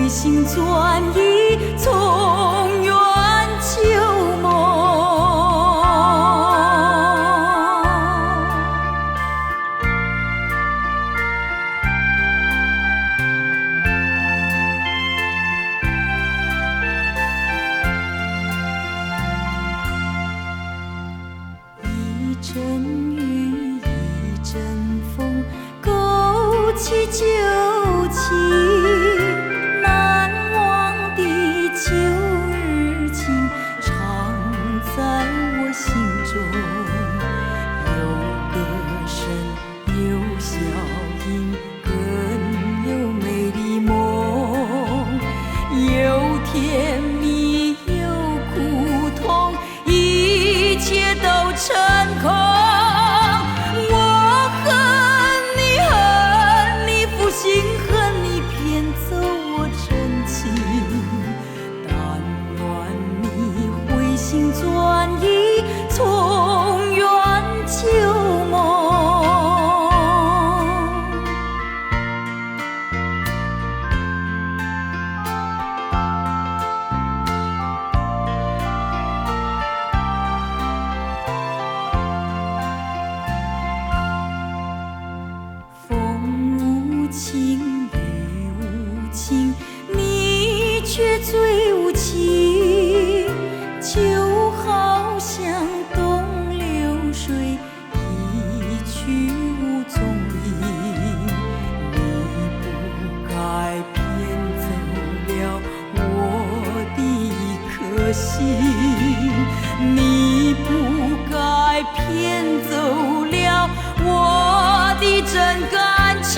回心转意，从远旧梦。一阵雨，一阵风，勾起旧情。难忘的旧日情，常在我心中。有歌声，有笑音，更有美丽梦。有甜蜜，有苦痛，一切都成空。我恨你，负心恨你，骗走我真情。但愿你回心转意，从远旧梦。风无情，雨无情，你却最无情。就好像东流水，一去无踪影。你不该骗走了我的一颗心，你不该骗走了我的真感情。